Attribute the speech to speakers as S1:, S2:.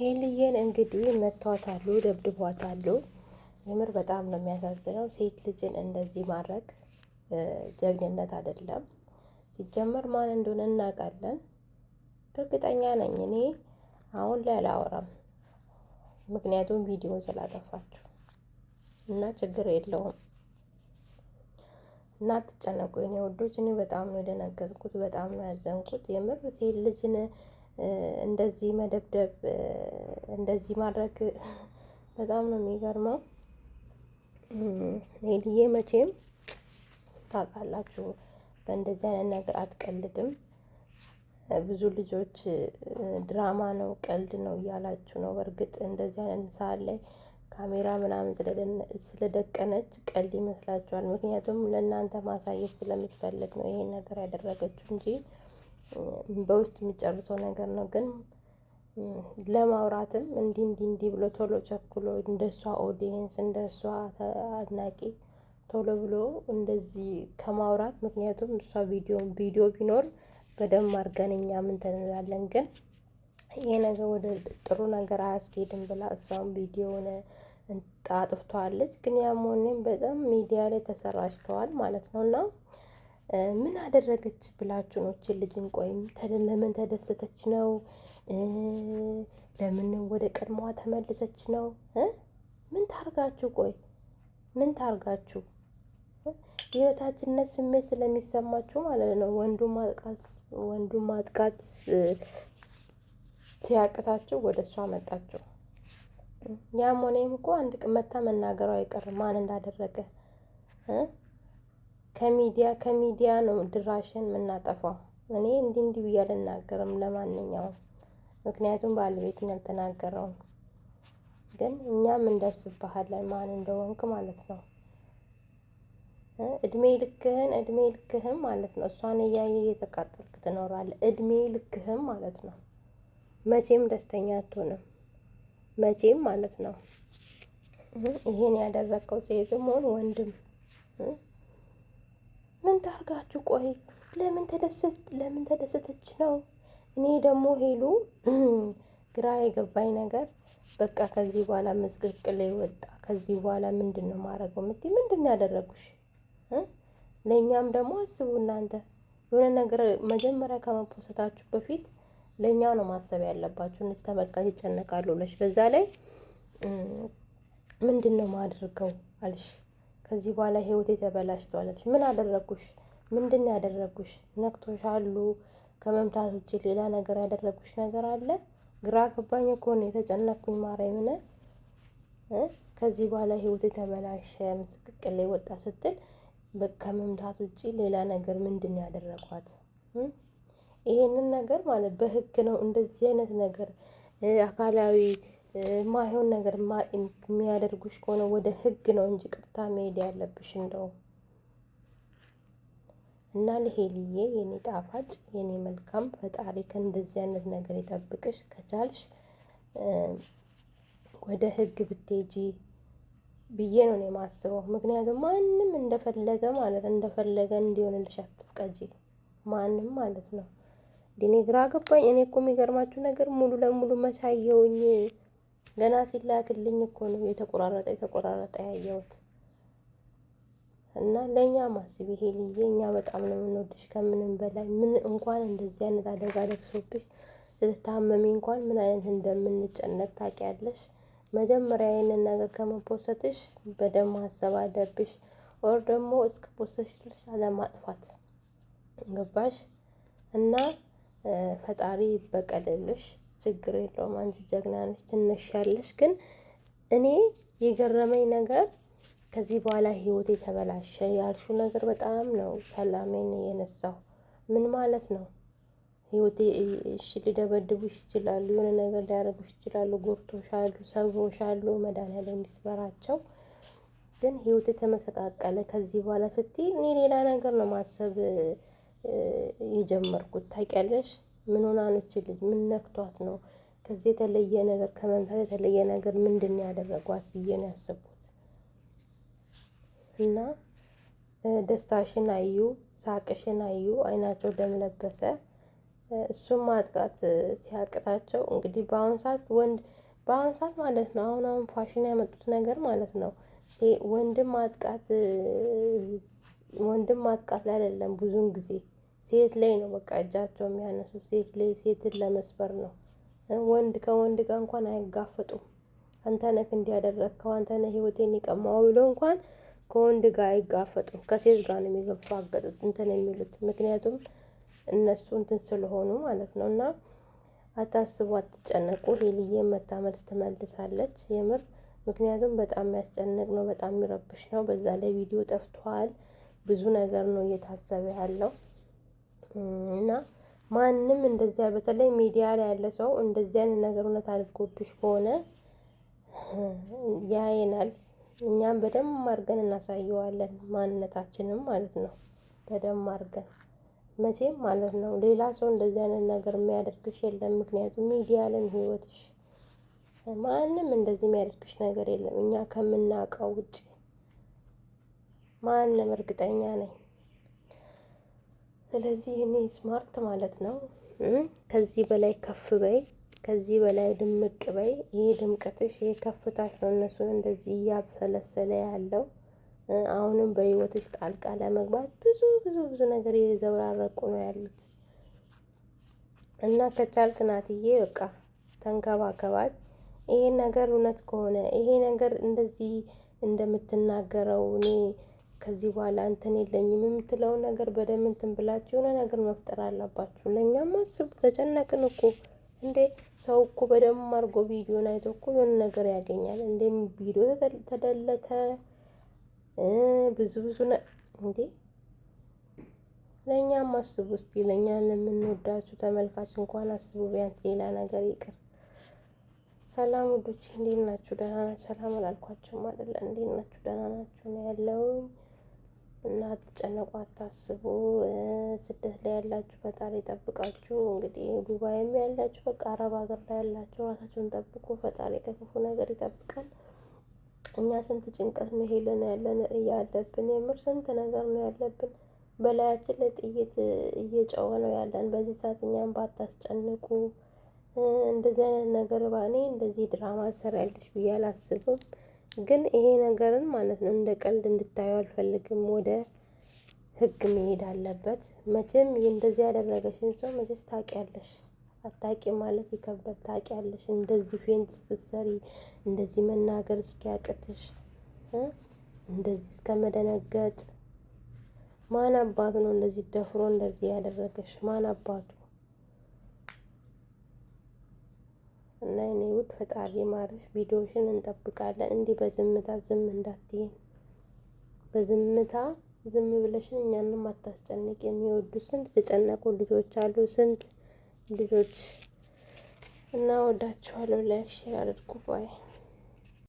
S1: ሄልዬን እንግዲህ መቷታሉ፣ ደብድቧታሉ። የምር በጣም ነው የሚያሳዝነው። ሴት ልጅን እንደዚህ ማድረግ ጀግንነት አይደለም። ሲጀመር ማን እንደሆነ እናውቃለን። እርግጠኛ ነኝ እኔ አሁን ላይ አላወራም፣ ምክንያቱም ቪዲዮ ስላጠፋችሁ እና ችግር የለውም እና አትጨነቁ የኔ ወዶች። እኔ በጣም ነው የደነገጥኩት፣ በጣም ነው ያዘንኩት። የምር ሴት ልጅን እንደዚህ መደብደብ እንደዚህ ማድረግ በጣም ነው የሚገርመው። ሄልዬ መቼም ታውቃላችሁ በእንደዚህ አይነት ነገር አትቀልድም። ብዙ ልጆች ድራማ ነው ቀልድ ነው እያላችሁ ነው። በእርግጥ እንደዚህ አይነት ሰዓት ላይ ካሜራ ምናምን ስለደቀነች ቀልድ ይመስላችኋል። ምክንያቱም ለእናንተ ማሳየት ስለምትፈልግ ነው ይሄን ነገር ያደረገችው እንጂ በውስጥ የሚጨርሰው ነገር ነው። ግን ለማውራትም እንዲህ ብሎ ቶሎ ቸኩሎ እንደሷ ኦዲየንስ እንደሷ አድናቂ ቶሎ ብሎ እንደዚህ ከማውራት፣ ምክንያቱም እሷ ቪዲዮ ቢኖር በደንብ አድርገን እኛ ምን እንላለን፣ ግን ይሄ ነገር ወደ ጥሩ ነገር አያስኬድም ብላ እሷም ቪዲዮውን አጥፍተዋለች። ግን ያም ሆነም በጣም ሚዲያ ላይ ተሰራጭተዋል ማለት ነው። እና ምን አደረገች ብላችሁ ነው እቺ ልጅን? ቆይም ለምን ተደሰተች ነው? ለምን ወደ ቀድሞዋ ተመለሰች ነው? ምን ታርጋችሁ? ቆይ ምን ታርጋችሁ? የበታችነት ስሜት ስለሚሰማችሁ ማለት ነው። ወንዱን ማጥቃት ሲያቅታችሁ ወደ እሷ መጣችሁ። ያም ሆነም እኮ አንድ ቀን መታ መናገሯ አይቀርም ማን እንዳደረገ። ከሚዲያ ነው ድራሽን የምናጠፋው። እኔ እንዲህ ብዬ አልናገርም ለማንኛውም፣ ምክንያቱም ባለቤቱን ያልተናገረውን። ግን እኛም እንደርስብሃለን ማን እንደሆንክ ማለት ነው። እድሜ ልክህም ማለት ነው። እሷን እያየ እየተቃጠልክ ትኖራለህ እድሜ ልክህም ማለት ነው። መቼም ደስተኛ አትሆንም፣ መቼም ማለት ነው። ይሄን ያደረገው ሴትም ሆን ወንድም ምን ታርጋችሁ? ቆይ ለምን ተደሰተች ነው? እኔ ደግሞ ሄሉ ግራ የገባኝ ነገር በቃ ከዚህ በኋላ መስቀልቅል ወጣ። ከዚህ በኋላ ምንድን ነው ማድረገው? ምንድን ነው ያደረጉሽ? ለእኛም ደግሞ አስቡ እናንተ። የሆነ ነገር መጀመሪያ ከመፖሰታችሁ በፊት ለእኛ ነው ማሰብ ያለባችሁ። እነዚህ ተመልካች ይጨነቃሉ ብለሽ በዛ ላይ ምንድን ነው ማድረገው አልሽ። ከዚህ በኋላ ህይወቴ ተበላሽቷል አልሽ። ምን አደረጉሽ? ምንድን ነው ያደረጉሽ? ነክቶሻሉ? ከመምታት ውጭ ሌላ ነገር ያደረጉሽ ነገር አለ? ግራ ገባኝ እኮ ነው የተጨነቅኩኝ። ማርያምን ከዚህ በኋላ ህይወቴ ተበላሸ ምስቅልቅል ወጣ ስትል ከመምታት ውጭ ሌላ ነገር ምንድን ነው ያደረጓት? ይሄንን ነገር ማለት በህግ ነው። እንደዚህ አይነት ነገር አካላዊ ማይሆን ነገር የሚያደርጉሽ ከሆነ ወደ ህግ ነው እንጂ ቅጥታ መሄድ ያለብሽ እንደው። እና ለሄልዬ የኔ ጣፋጭ የኔ መልካም ፈጣሪ ከእንደዚህ አይነት ነገር ይጠብቅሽ። ከቻልሽ ወደ ህግ ብትሄጂ ብዬ ነው የማስበው። ምክንያቱም ማንም እንደፈለገ እንዲሆንልሽ አትፍቀጂ፣ ማንም ማለት ነው። እኔ ግራ ገባኝ። እኔ እኮ የሚገርማችሁ ነገር ሙሉ ለሙሉ መሳየውኝ ገና ሲላክልኝ እኮ ነው የተቆራረጠ ያየሁት። እና ለእኛ ማስቢ ሄልዬ፣ እኛ በጣም ነው የምንወድሽ ከምንም በላይ። ምን እንኳን እንደዚህ አይነት አደጋ ደርሶብሽ ስትታመሚ እንኳን ምን አይነት እንደምንጨነቅ ታውቂያለሽ። መጀመሪያ ይሄንን ነገር ከመፖሰትሽ በደንብ ማሰብ አለብሽ። ኦር ደግሞ እስከ ፖሰትሽ አለማጥፋት ገባሽ? እና ፈጣሪ ይበቀልልሽ፣ ችግር የለውም። አንቺ ጀግና ነሽ፣ ትነሻለሽ። ግን እኔ የገረመኝ ነገር ከዚህ በኋላ ህይወቴ ተበላሸ ያልሽው ነገር በጣም ነው ሰላሜን የነሳው። ምን ማለት ነው? ህይወቴ እሺ፣ ሊደበድቡሽ ይችላሉ፣ የሆነ ነገር ሊያደርጉሽ ይችላሉ፣ ጎርቶሻሉ፣ ሰብሮሻሉ፣ መድኃኒዓለም እንዲስበራቸው። ግን ህይወቴ ተመሰቃቀለ ከዚህ በኋላ ስትይ እኔ ሌላ ነገር ነው ማሰብ የጀመርኩት። ታውቂያለሽ? ምን ሆና ነው እቺ ልጅ? ምን ነክቷት ነው? ከዚህ የተለየ ነገር ከመምታት የተለየ ነገር ምንድን ነው ያደረጓት ብዬ ነው ያሰብኩት። እና ደስታሽን አዩ፣ ሳቅሽን አዩ፣ አይናቸው ደም ለበሰ። እሱም ማጥቃት ሲያቅታቸው እንግዲህ በአሁን ሰዓት ማለት ነው አሁን ፋሽን ያመጡት ነገር ማለት ነው ወንድም ማጥቃት ላይ አይደለም ብዙውን ጊዜ ሴት ላይ ነው በቃ እጃቸው የሚያነሱት ሴትን ለመስበር ነው። ወንድ ከወንድ ጋር እንኳን አይጋፈጡም። አንተ ነህ እንዲያደረግከው አንተ ነህ ህይወቴን የቀማው ብሎ እንኳን ከወንድ ጋር አይጋፈጡም። ከሴት ጋር ነው የሚጋፈጡት እንትን የሚሉት ምክንያቱም እነሱ እንትን ስለሆኑ ማለት ነው። እና አታስቡ፣ አትጨነቁ። ሄልዬ መታ መልስ ትመልሳለች የምር ምክንያቱም በጣም የሚያስጨንቅ ነው፣ በጣም የሚረብሽ ነው። በዛ ላይ ቪዲዮ ጠፍቷል። ብዙ ነገር ነው እየታሰበ ያለው እና ማንም እንደዚያ በተለይ ሚዲያ ላይ ያለ ሰው እንደዚህ አይነት ነገር እውነት አድርጎብሽ ከሆነ ያየናል። እኛም በደንብ አድርገን እናሳየዋለን ማንነታችንም ማለት ነው። በደንብ አድርገን መቼም ማለት ነው ሌላ ሰው እንደዚህ አይነት ነገር የሚያደርግሽ የለም። ምክንያቱም ሚዲያ ላይ ህይወትሽ ማንም እንደዚህ የሚያደርግሽ ነገር የለም እኛ ከምናውቀው ውጪ ማንም እርግጠኛ ነኝ። ስለዚህ እኔ ስማርት ማለት ነው ከዚህ በላይ ከፍ በይ፣ ከዚህ በላይ ድምቅ በይ። ይሄ ድምቀትሽ ይሄ ከፍታሽ ነው እነሱን እንደዚህ እያብሰለሰለ ያለው። አሁንም በህይወትሽ ጣልቃ ለመግባት ብዙ ነገር እየዘበራረቁ ነው ያሉት እና ከቻልክ ናትዬ በቃ ተንከባከባት። ይሄ ነገር እውነት ከሆነ ይሄ ነገር እንደዚህ እንደምትናገረው እኔ ከዚህ በኋላ እንትን የለኝም የምትለውን ነገር በደንብ እንትን ብላችሁ የሆነ ነገር መፍጠር አለባችሁ። ለእኛም አስቡ፣ ተጨነቅን እኮ እንዴ! ሰው እኮ በደንብ አድርጎ ቪዲዮን አይቶ እኮ የሆነ ነገር ያገኛል። እንዴም ቪዲዮ ተደለተ ብዙ እንዴ! ለእኛም አስቡ እስቲ፣ ለእኛ ለምንወዳችሁ ተመልካች እንኳን አስቡ ቢያንስ፣ ሌላ ነገር ይቅር። ሰላም ውዶች፣ እንዴት ናችሁ? ደህና ናችሁ? ሰላም አላልኳችሁም አይደለ? እንዴት ናችሁ? ደህና ናችሁ ነው ያለው። እና አትጨነቁ፣ አታስቡ። ስደት ላይ ያላችሁ ፈጣሪ ይጠብቃችሁ። እንግዲህ ዱባይም ያላችሁ በቃ አረብ ሀገር ላይ ያላችሁ ራሳችሁን ጠብቁ። ፈጣሪ ከክፉ ነገር ይጠብቃል። እኛ ስንት ጭንቀት ነው ሄለን ያለብን፣ የምር ስንት ነገር ነው ያለብን። በላያችን ላይ ጥይት እየጨወ ነው ያለን በዚህ ሰዓት። እኛም ባታስጨንቁ። እንደዚህ አይነት ነገር ባኔ እንደዚህ ድራማ ትሰሪያለሽ ብዬ አላስብም። ግን ይሄ ነገርን ማለት ነው እንደ ቀልድ እንድታዩ አልፈልግም። ወደ ህግ መሄድ አለበት። መቼም እንደዚህ ያደረገሽን ሰው መቼስ ታውቂያለሽ። አታውቂ ማለት ይከብዳል። ታውቂያለሽ እንደዚህ ፌንት ስትሰሪ እንደዚህ መናገር እስኪያቅትሽ እንደዚህ እስከ መደነገጥ ማን አባቱ ነው እንደዚህ ደፍሮ እንደዚህ ያደረገሽ? ማን አባቱ? እና እኔ ውድ ፈጣሪ ማርሽ። ቪዲዮሽን እንጠብቃለን። እንዲህ በዝምታ ዝም እንዳትይን። በዝምታ ዝም ብለሽን እኛንም አታስጨንቅ። የሚወዱ ስንት የተጨነቁ ልጆች አሉ፣ ስንት ልጆች እና ወዳችኋለሁ። ላይክ ሼር አድርጉ ባይ